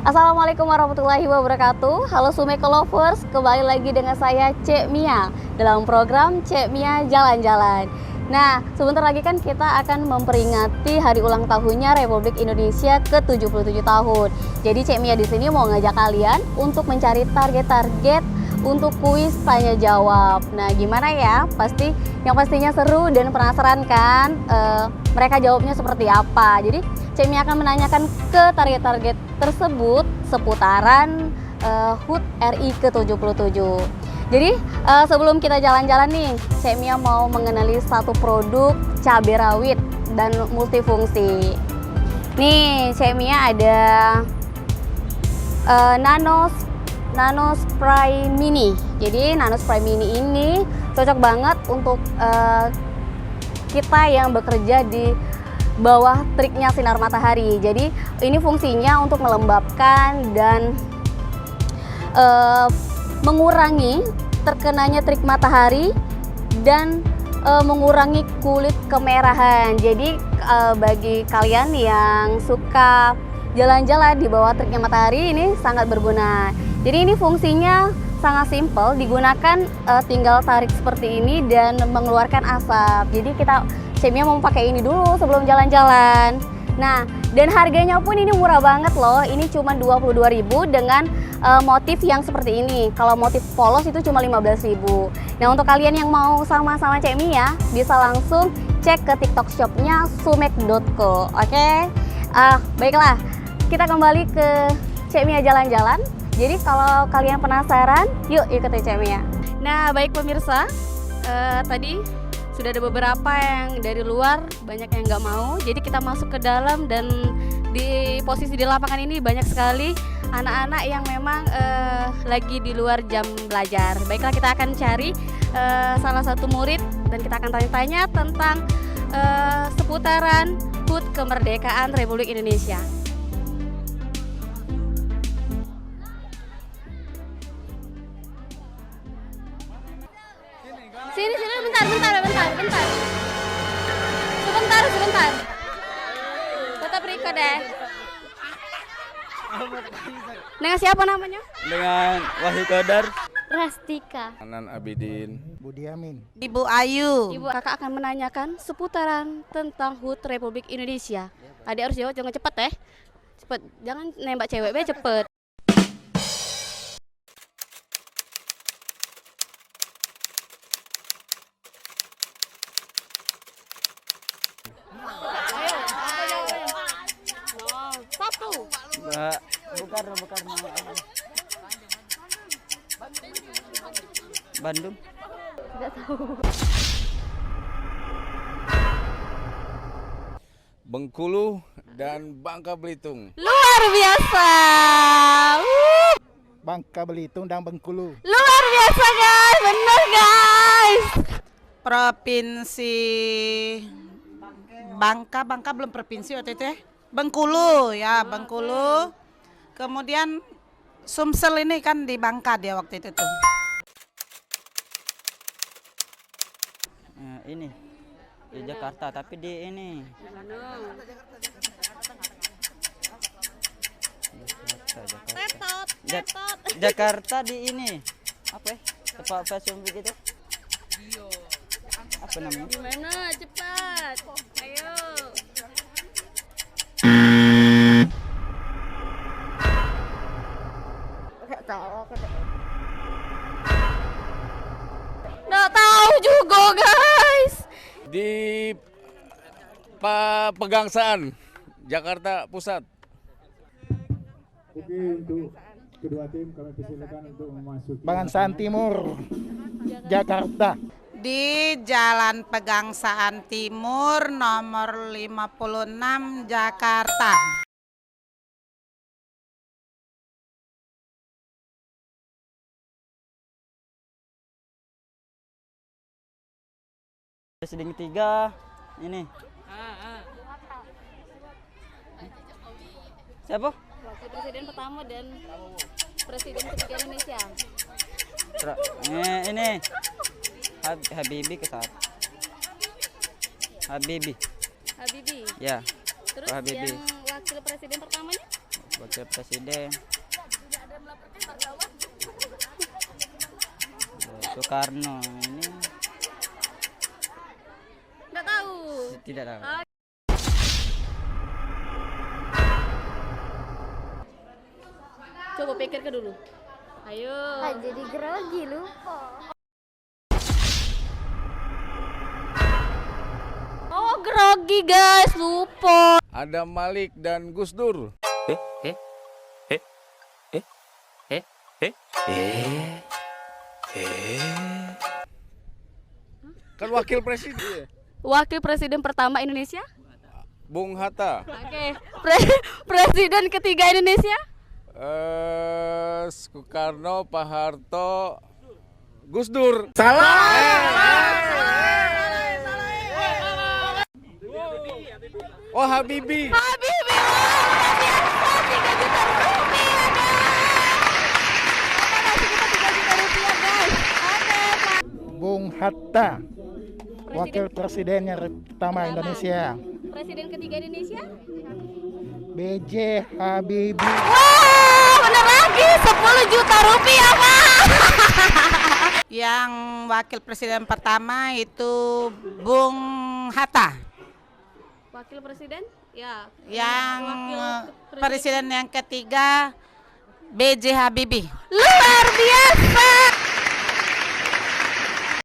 Assalamualaikum warahmatullahi wabarakatuh. Halo Sumeko Lovers, kembali lagi dengan saya Cek Mia dalam program Cek Mia Jalan-Jalan. Nah, sebentar lagi kan kita akan memperingati hari ulang tahunnya Republik Indonesia ke-77 tahun. Jadi Cek Mia di sini mau ngajak kalian untuk mencari target-target untuk kuis tanya jawab. Nah, gimana ya? Pastinya seru dan penasaran kan? Mereka jawabnya seperti apa? Jadi Cek Mia akan menanyakan ke target-target tersebut seputaran HUT RI ke-77. Jadi sebelum kita jalan-jalan nih, Cek Mia mau mengenali satu produk cabai rawit dan multifungsi. Nih, Cek Mia ada Nano Spray Mini. Jadi Nano Spray Mini ini cocok banget untuk kita yang bekerja di bawah teriknya sinar matahari. Jadi ini fungsinya untuk melembabkan dan mengurangi terkenanya terik matahari dan mengurangi kulit kemerahan. Jadi bagi kalian yang suka jalan-jalan di bawah teriknya matahari ini sangat berguna. Jadi ini fungsinya sangat simpel, digunakan tinggal tarik seperti ini dan mengeluarkan asap. Jadi Cek Mia mau pakai ini dulu sebelum jalan-jalan. Nah, dan harganya pun ini murah banget loh. Ini cuma 22.000 dengan motif yang seperti ini. Kalau motif polos itu cuma 15.000. Nah, untuk kalian yang mau sama-sama Cek Mia, bisa langsung cek ke TikTok shopnya sumek.co. Oke? Baiklah, kita kembali ke Cek Mia jalan-jalan. Jadi kalau kalian penasaran, yuk ikuti Cek Mia. Nah, baik pemirsa, tadi sudah ada beberapa yang dari luar, banyak yang nggak mau. Jadi kita masuk ke dalam dan di posisi di lapangan ini banyak sekali anak-anak yang memang lagi di luar jam belajar. Baiklah, kita akan cari salah satu murid dan kita akan tanya-tanya tentang seputaran HUT kemerdekaan Republik Indonesia. Sini, bentar. Sebentar. Tetap record deh. Dengan siapa namanya? Dengan Wahyu Kodar, Rastika. Anan Abidin, Budiamin, Ibu Ayu. Ibu, kakak akan menanyakan seputaran tentang HUT Republik Indonesia. Adik harus jawab, jangan cepet cepet, jangan nembak cewek, cepet. Satu. bukan Bandung. Tidak tahu. Bengkulu, dan Bangka Belitung. Luar biasa. Bangka Belitung dan Bengkulu. Luar biasa guys, bener guys. Provinsi Bangka belum provinsi waktu itu ya. Bengkulu ya, Bengkulu. Kemudian Sumsel ini kan di Bangka dia waktu itu tuh. Ini di Jakarta, tapi di ini Jakarta di ini apa ya, tempat fashion week itu apa namanya? Gimana? Cepat. Ayo. Nggak tahu juga guys. Di Pegangsaan, Jakarta Pusat. Oke, untuk kedua tim kami persilakan untuk memasuki Pegangsaan Timur, Jakarta. Di Jalan Pegangsaan Timur nomor 56 Jakarta. Presiden ketiga ini. Siapa? Wakil Presiden pertama dan Presiden ketiga Indonesia. Ini Habibie ke saat. Habibie. Habibie. Ya. Terus Habibie. yang wakil presiden pertamanya? Wakil Presiden Soekarno ini Nggak tahu. tidak tahu. Coba pikir ke dulu. Ayo. Jadi grogi lupa. Oh, grogi guys, lupa. Ada Malik dan Gus Dur. Kan wakil presiden. Wakil Presiden pertama Indonesia? Bung Hatta. Oke. Presiden ketiga Indonesia? Soekarno, Pak Harto, Gus Dur. Oh, Habibie. Habibie. Wah, 3 juta rupiah, guys. Kita 3 juta rupiah, guys. Oke, Pak. Bung Hatta, wakil presiden yang pertama Indonesia. Presiden ketiga Indonesia? B.J. Habibie. Wah, bener lagi 10 juta rupiah, Pak. Yang wakil presiden pertama itu Bung Hatta. Wakil presiden? Ya. Yang Wakil presiden yang ketiga B.J. Habibie. Luar biasa.